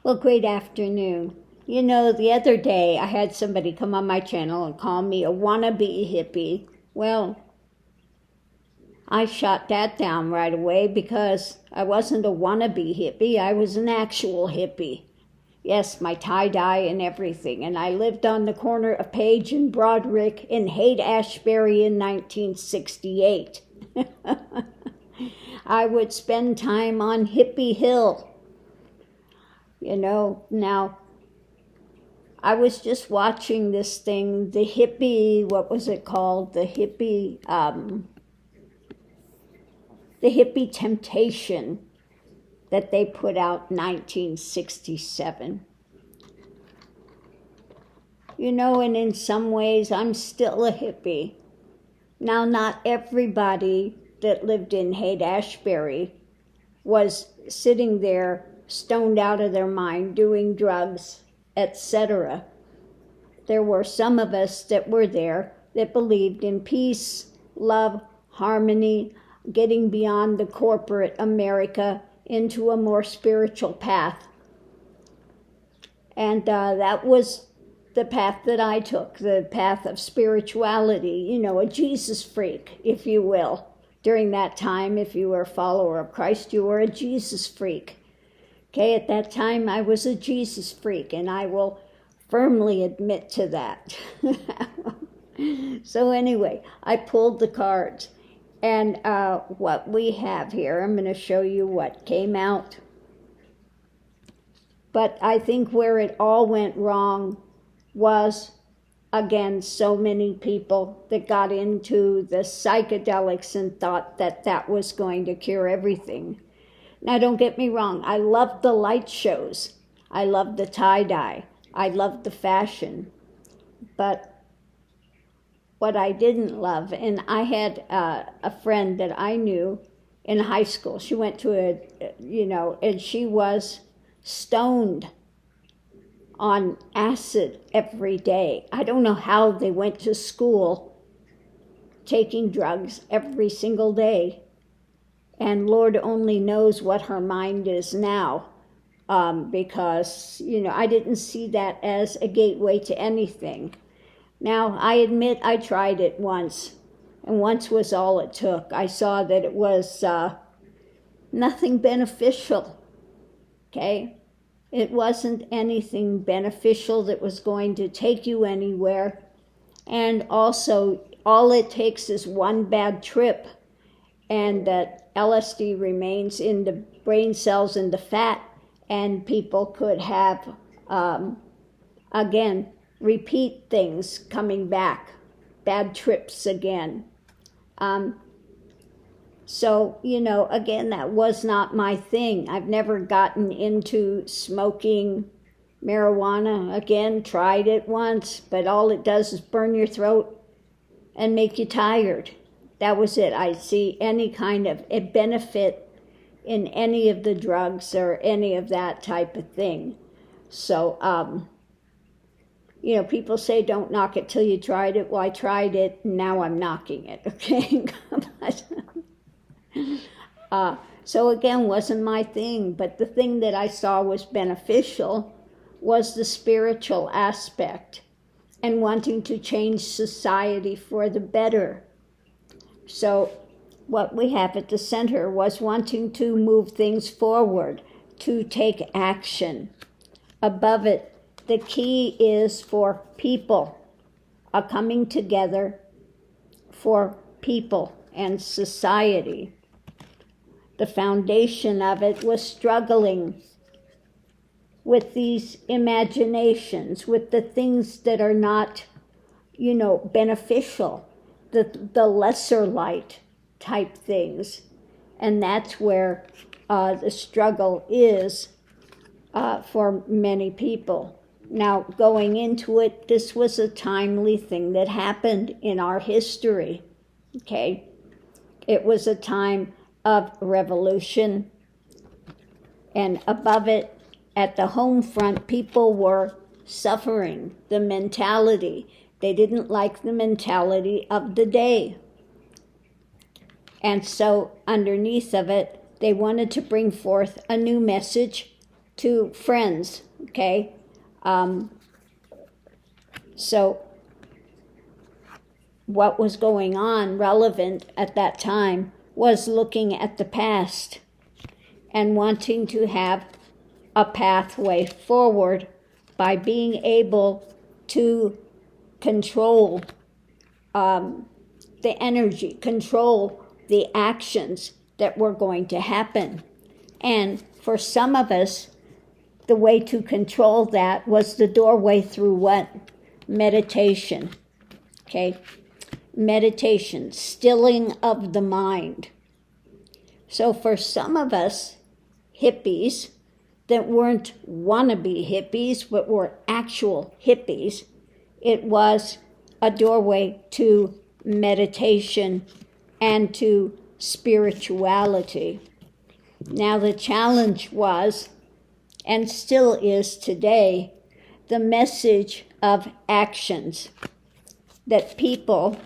Well, great afternoon. You know, the other day I had somebody come on my channel and call me a wannabe hippie. Well, I shot that down right away because I wasn't a wannabe hippie. I was an actual hippie. Yes, my tie-dye and everything. And I lived on the corner of Page and Broderick in Haight-Ashbury in 1968. I would spend time on Hippie Hill. You know, now, I was just watching this thing, the Hippie, what was it called? The Hippie Temptation that they put out in 1967. You know, and in some ways, I'm still a hippie. Now, not everybody that lived in Haight-Ashbury was sitting there stoned out of their mind, doing drugs, etc. There were some of us that were there that believed in peace, love, harmony, getting beyond the corporate America into a more spiritual path. And that was the path that I took, the path of spirituality, you know, a Jesus freak, if you will. During that time, if you were a follower of Christ, you were a Jesus freak. Okay, at that time, I was a Jesus freak, and I will firmly admit to that. So anyway, I pulled the cards, and what we have here, I'm going to show you what came out. But I think where it all went wrong was, again, so many people that got into the psychedelics and thought that that was going to cure everything. Now, don't get me wrong. I loved the light shows. I loved the tie-dye. I loved the fashion. But what I didn't love, and I had a friend that I knew in high school. She went to and she was stoned on acid every day. I don't know how they went to school taking drugs every single day. And Lord only knows what her mind is now, because, I didn't see that as a gateway to anything. Now, I admit I tried it once, and once was all it took. I saw that it was nothing beneficial, okay? It wasn't anything beneficial that was going to take you anywhere. And also, all it takes is one bad trip, and that LSD remains in the brain cells and the fat, and people could have, again, repeat things coming back, bad trips again. So, again, that was not my thing. I've never gotten into smoking marijuana. Again, tried it once, but all it does is burn your throat and make you tired. That was it. I see any kind of a benefit in any of the drugs or any of that type of thing. So, people say don't knock it till you tried it. Well, I tried it, and now I'm knocking it, okay? So again, wasn't my thing, but the thing that I saw was beneficial was the spiritual aspect and wanting to change society for the better. So what we have at the center was wanting to move things forward, to take action. Above it, the key is for people, a coming together for people and society. The foundation of it was struggling with these imaginations, with the things that are not, beneficial. The lesser light type things. And that's where the struggle is for many people. Now, going into it, this was a timely thing that happened in our history, okay? It was a time of revolution, and above it, at the home front, people were suffering the mentality. They didn't like the mentality of the day. And so underneath of it, they wanted to bring forth a new message to friends, okay? So what was going on relevant at that time was looking at the past and wanting to have a pathway forward by being able to control the energy, control the actions that were going to happen. And for some of us, the way to control that was the doorway through what? Meditation. Okay? Meditation, stilling of the mind. So for some of us, hippies that weren't wannabe hippies, but were actual hippies, it was a doorway to meditation and to spirituality. Now the challenge was, and still is today, the message of actions that people,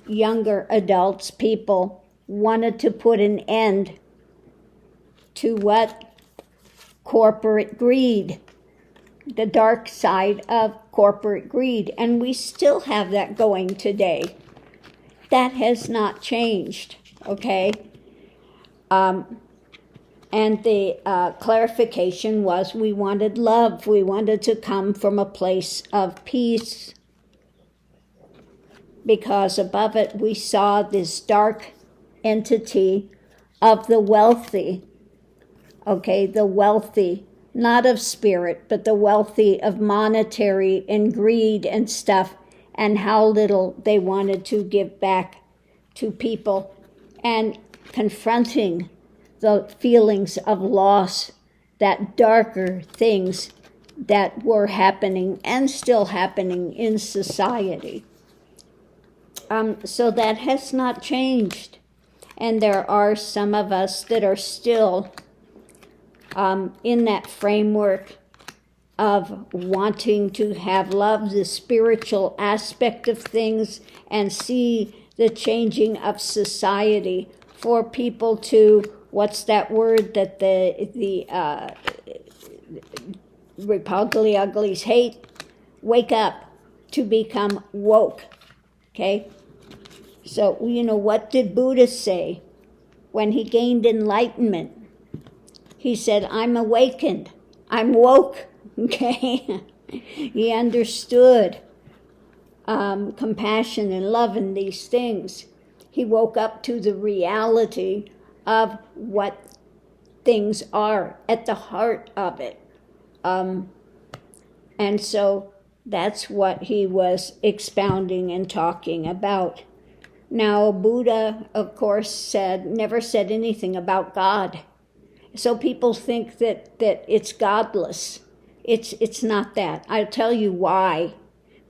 younger adults, people, wanted to put an end to what? Corporate greed, the dark side of corporate greed. And we still have that going today. That has not changed, okay? And the clarification was we wanted love. We wanted to come from a place of peace, because above it we saw this dark entity of the wealthy, okay, the wealthy, not of spirit, but the wealthy of monetary and greed and stuff, and how little they wanted to give back to people, and confronting the feelings of loss, that darker things that were happening and still happening in society. So that has not changed. And there are some of us that are still in that framework of wanting to have love, the spiritual aspect of things, and see the changing of society for people to, what's that word that the Repugly Uglies hate? Wake up, to become woke, okay? So, what did Buddha say when he gained enlightenment? He said, I'm awakened, I'm woke, okay? He understood compassion and love and these things. He woke up to the reality of what things are at the heart of it. And so that's what he was expounding and talking about. Now, Buddha, of course, never said anything about God. So people think that it's godless. It's not that. I'll tell you why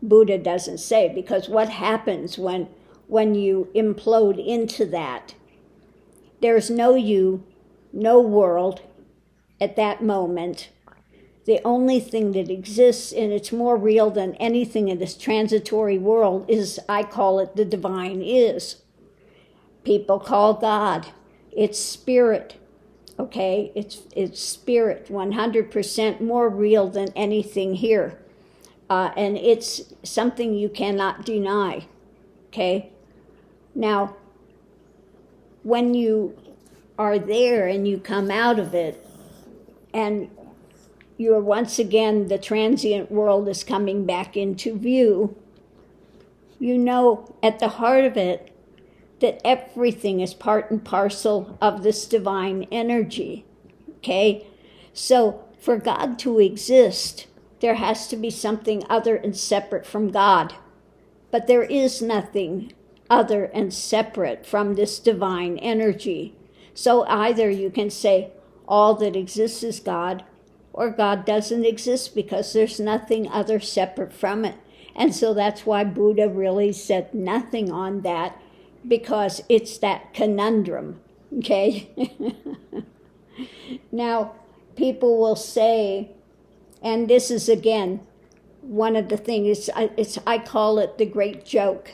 Buddha doesn't say, because what happens when you implode into that? There's no you, no world at that moment. The only thing that exists, and it's more real than anything in this transitory world, is, I call it, the divine is. People call God. It's spirit, okay? It's spirit, 100% more real than anything here. And it's something you cannot deny, okay? Now, when you are there and you come out of it, and you're once again, the transient world is coming back into view, at the heart of it that everything is part and parcel of this divine energy, okay? So for God to exist, there has to be something other and separate from God. But there is nothing other and separate from this divine energy. So either you can say all that exists is God, or God doesn't exist because there's nothing other separate from it. And so that's why Buddha really said nothing on that, because it's that conundrum, okay? Now, people will say, and this is again one of the things, I call it the great joke,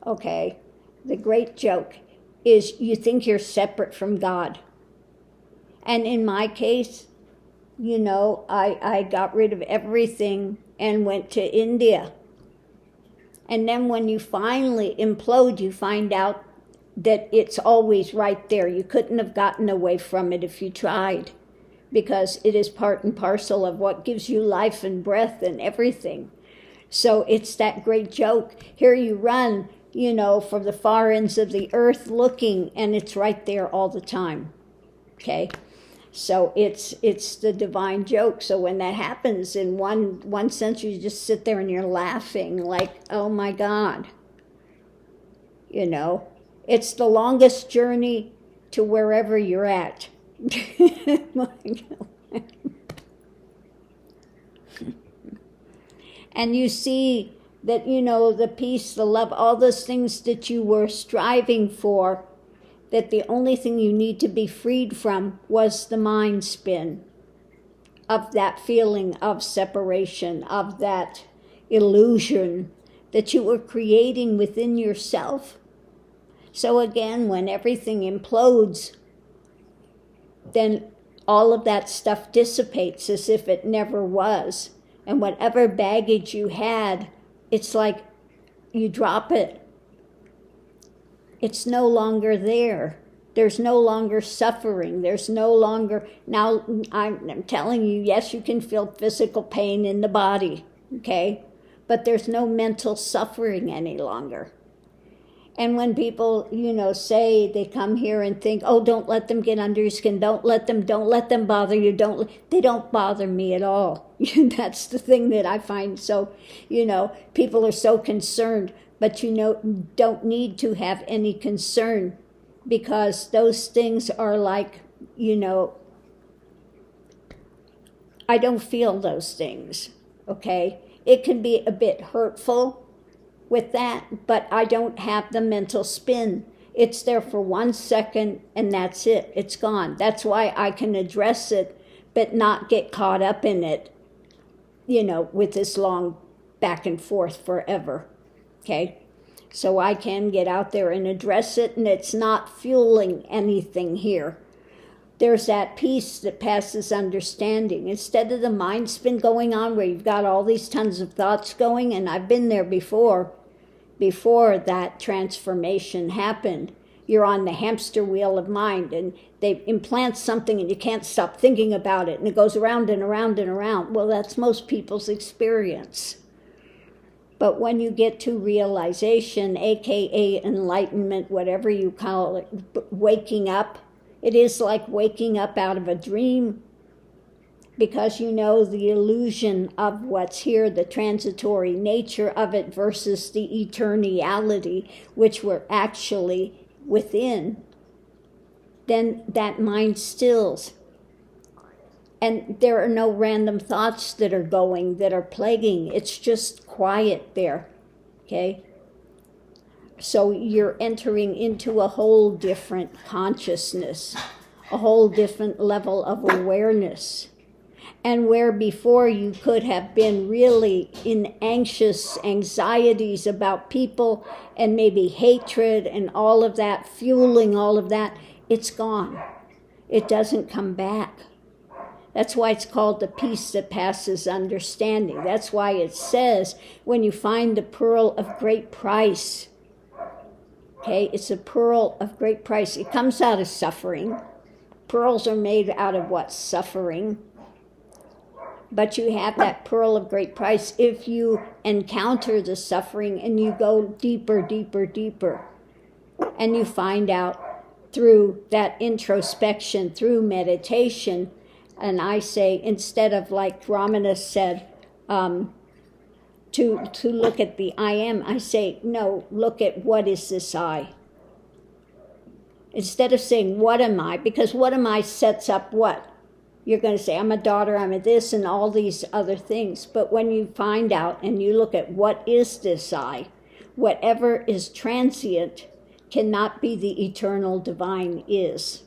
okay? The great joke is you think you're separate from God. And in my case, I got rid of everything and went to India. And then when you finally implode, you find out that it's always right there. You couldn't have gotten away from it if you tried, because it is part and parcel of what gives you life and breath and everything. So it's that great joke. Here you run, from the far ends of the earth looking, and it's right there all the time. Okay? So it's the divine joke. So when that happens, in one sense, you just sit there and you're laughing like, oh my God. It's the longest journey to wherever you're at. And you see that, the peace, the love, all those things that you were striving for, that the only thing you need to be freed from was the mind spin of that feeling of separation, of that illusion that you were creating within yourself. So again, when everything implodes, then all of that stuff dissipates as if it never was. And whatever baggage you had, it's like you drop it. It's no longer there. There's no longer suffering. There's no longer, now I'm telling you, yes, you can feel physical pain in the body, okay? But there's no mental suffering any longer. And when people, say they come here and think, oh, don't let them get under your skin, don't let them bother you, they don't bother me at all. That's the thing that I find so, people are so concerned, but don't need to have any concern, because those things are like, I don't feel those things, okay? It can be a bit hurtful with that, but I don't have the mental spin. It's there for 1 second and that's it. It's gone. That's why I can address it, but not get caught up in it, with this long back and forth forever. Okay? So I can get out there and address it, and it's not fueling anything here. There's that peace that passes understanding. Instead of the mind spin going on where you've got all these tons of thoughts going, and I've been there before that transformation happened. You're on the hamster wheel of mind, and they implant something and you can't stop thinking about it, and it goes around and around and around. Well, that's most people's experience. But when you get to realization, aka enlightenment, whatever you call it, waking up, it is like waking up out of a dream, because the illusion of what's here, the transitory nature of it versus the eternality, which we're actually within, then that mind stills. And there are no random thoughts that are going, that are plaguing. It's just quiet there, okay? So you're entering into a whole different consciousness, a whole different level of awareness. And where before you could have been really in anxious anxieties about people and maybe hatred and all of that, fueling all of that, it's gone. It doesn't come back. That's why it's called the peace that passes understanding. That's why it says when you find the pearl of great price, okay, it's a pearl of great price. It comes out of suffering. Pearls are made out of what? Suffering. But you have that pearl of great price if you encounter the suffering and you go deeper, deeper, deeper. And you find out through that introspection, through meditation. And I say, instead of like Ramana said, to look at the I am, I say, no, look at what is this I. Instead of saying, what am I? Because what am I sets up what? You're going to say, I'm a daughter, I'm a this, and all these other things. But when you find out and you look at what is this I, whatever is transient cannot be the eternal divine is.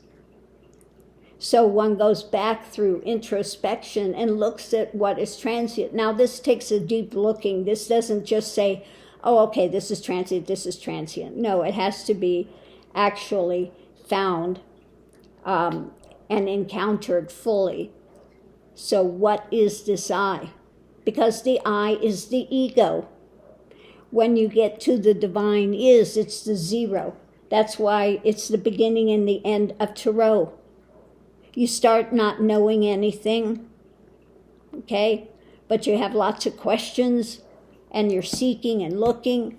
So one goes back through introspection and looks at what is transient. Now this takes a deep looking. This doesn't just say, oh, okay, this is transient, this is transient. No, it has to be actually found and encountered fully. So what is this I? Because the I is the ego. When you get to the divine is, it's the zero. That's why it's the beginning and the end of Tarot. You start not knowing anything, okay? But you have lots of questions, and you're seeking and looking.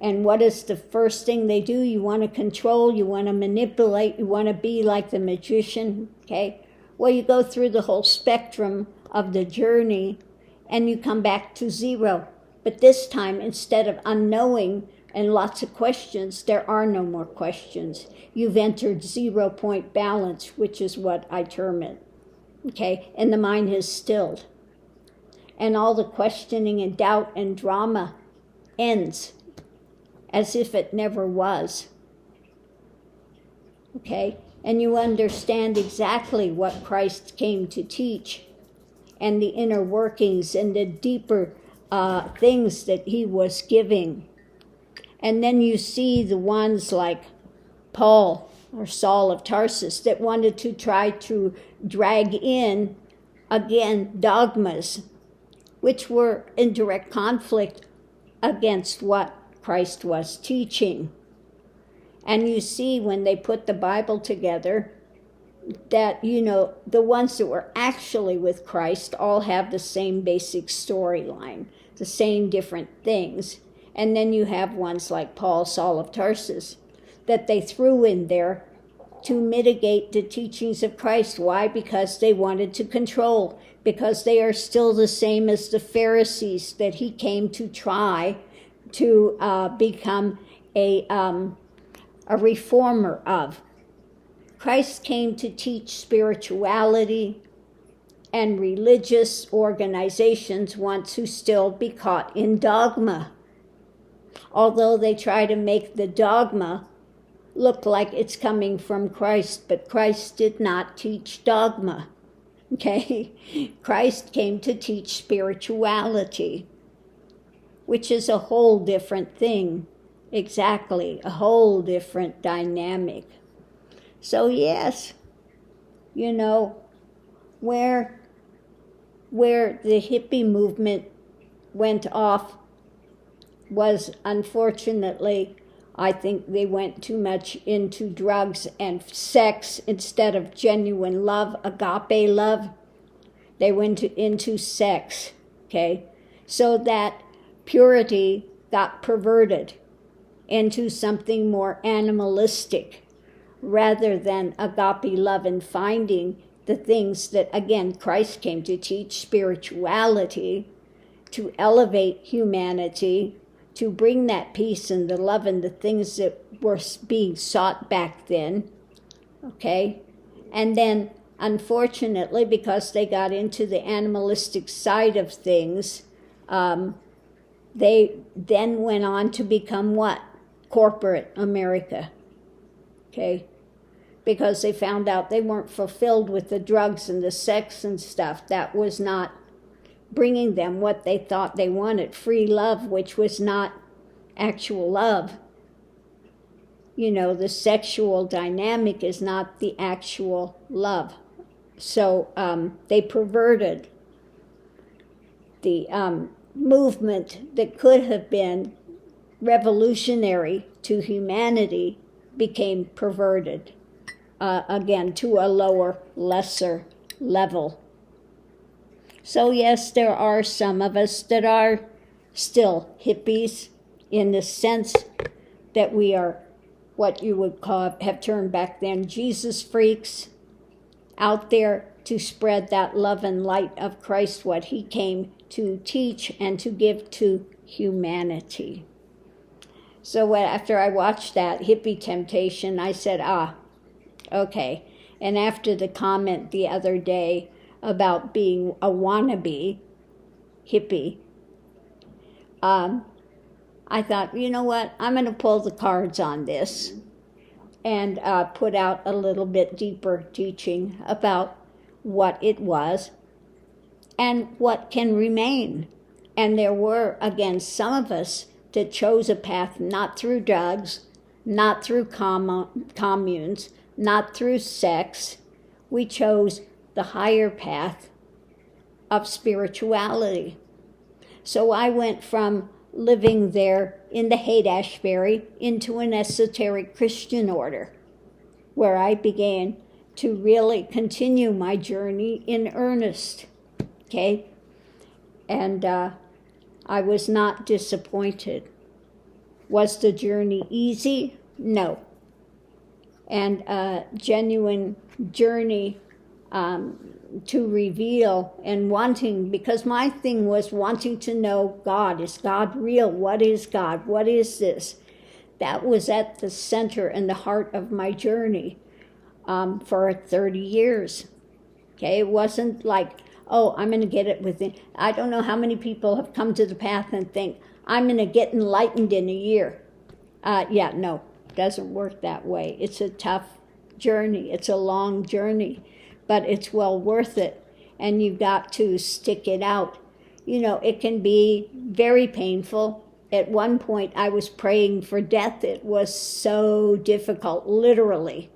And what is the first thing they do? You want to control, you want to manipulate, you want to be like the magician, okay? Well, you go through the whole spectrum of the journey, and you come back to zero. But this time, instead of unknowing and lots of questions, there are no more questions. You've entered 0 point balance, which is what I term it, okay? And the mind has stilled. And all the questioning and doubt and drama ends as if it never was, okay? And you understand exactly what Christ came to teach and the inner workings and the deeper things that he was giving. And then you see the ones like Paul or Saul of Tarsus that wanted to try to drag in, again, dogmas, which were in direct conflict against what Christ was teaching. And you see when they put the Bible together that, you know, the ones that were actually with Christ all have the same basic storyline, the same different things. And then you have ones like Paul, Saul of Tarsus, that they threw in there to mitigate the teachings of Christ. Why? Because they wanted to control, because they are still the same as the Pharisees that he came to try to become a reformer of. Christ came to teach spirituality, and religious organizations want to still be caught in dogma. Although they try to make the dogma look like it's coming from Christ, but Christ did not teach dogma, okay? Christ came to teach spirituality, which is a whole different thing, exactly, a whole different dynamic. So yes, you know, where the hippie movement went off was, unfortunately, I think they went too much into drugs and sex instead of genuine love, agape love. They went into sex, okay? So that purity got perverted into something more animalistic rather than agape love and finding the things that, again, Christ came to teach, spirituality, to elevate humanity, to bring that peace and the love and the things that were being sought back then, okay? And then, unfortunately, because they got into the animalistic side of things, they then went on to become what? Corporate America, okay? Because they found out they weren't fulfilled with the drugs and the sex and stuff. That was not bringing them what they thought they wanted, free love, which was not actual love. You know, the sexual dynamic is not the actual love. So they perverted the movement that could have been revolutionary to humanity, became perverted, again, to a lower, lesser level. So yes, there are some of us that are still hippies in the sense that we are what you would have termed back then Jesus freaks, out there to spread that love and light of Christ, what he came to teach and to give to humanity. So after I watched that hippie temptation, I said, okay. And after the comment the other day about being a wannabe hippie, I thought, you know what, I'm going to pull the cards on this and put out a little bit deeper teaching about what it was and what can remain. And there were, again, some of us that chose a path not through drugs, not through communes, not through sex. We chose the higher path of spirituality. So I went from living there in the Haight-Ashbury into an esoteric Christian order, where I began to really continue my journey in earnest, okay? And I was not disappointed. Was the journey easy? No. And a genuine journey to reveal and wanting, because my thing was wanting to know God. Is God real? What is God? What is this? That was at the center and the heart of my journey for 30 years. Okay, it wasn't like, oh, I'm going to get it within. I don't know how many people have come to the path and think, I'm going to get enlightened in a year. Yeah, no, it doesn't work that way. It's a tough journey. It's a long journey, but it's well worth it. And you've got to stick it out. You know, it can be very painful. At one point, I was praying for death. It was so difficult, literally.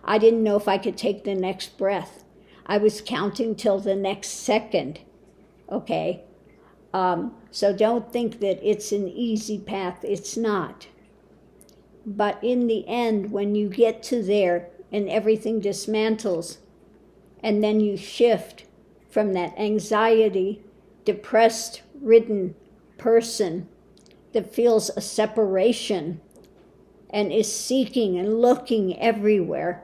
I didn't know if I could take the next breath. I was counting till the next second, okay? So don't think that it's an easy path. It's not. But in the end, when you get to there and everything dismantles, and then you shift from that anxiety, depressed-ridden person that feels a separation and is seeking and looking everywhere,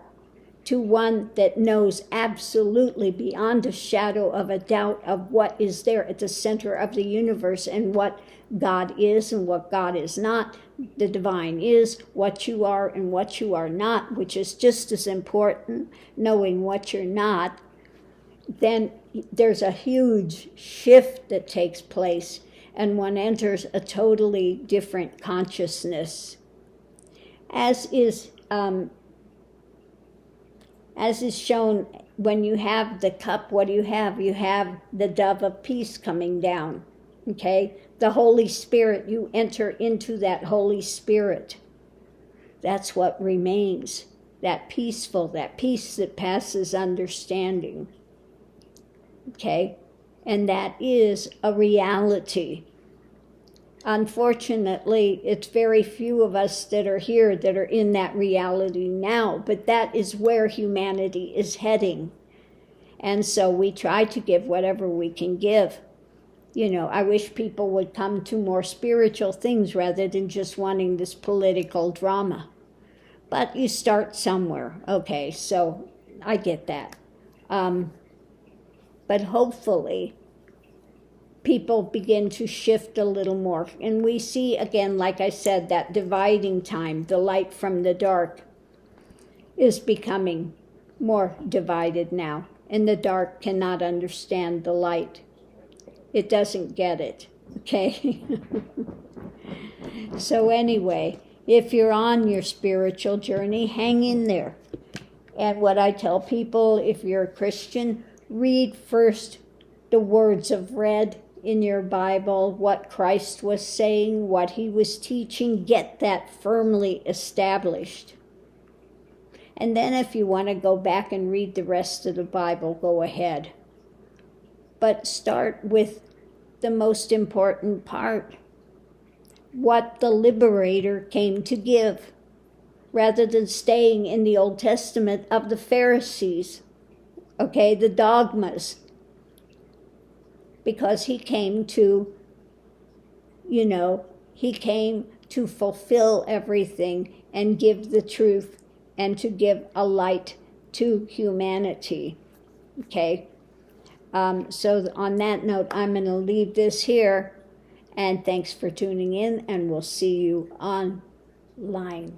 to one that knows absolutely beyond a shadow of a doubt of what is there at the center of the universe and what God is and what God is not. The divine is what you are and what you are not, which is just as important, knowing what you're not. Then there's a huge shift that takes place, and one enters a totally different consciousness. As is shown, when you have the cup, what do you have? You have the dove of peace coming down, okay? The Holy Spirit, you enter into that Holy Spirit. That's what remains, that peace that passes understanding, okay? And that is a reality. Unfortunately, it's very few of us that are here that are in that reality now, but that is where humanity is heading. And so we try to give whatever we can give. You know, I wish people would come to more spiritual things rather than just wanting this political drama. But you start somewhere. Okay, so I get that. But hopefully people begin to shift a little more. And we see, again, like I said, that dividing time, the light from the dark, is becoming more divided now. And the dark cannot understand the light. It doesn't get it, okay? So anyway, if you're on your spiritual journey, hang in there. And what I tell people, if you're a Christian, read first the words of red in your Bible, what Christ was saying, what he was teaching. Get that firmly established. And then if you want to go back and read the rest of the Bible, go ahead. But start with the most important part, what the liberator came to give, rather than staying in the Old Testament of the Pharisees, okay, the dogmas. Because he came to, he came to fulfill everything and give the truth and to give a light to humanity, okay? So on that note, I'm going to leave this here, and thanks for tuning in, and we'll see you online.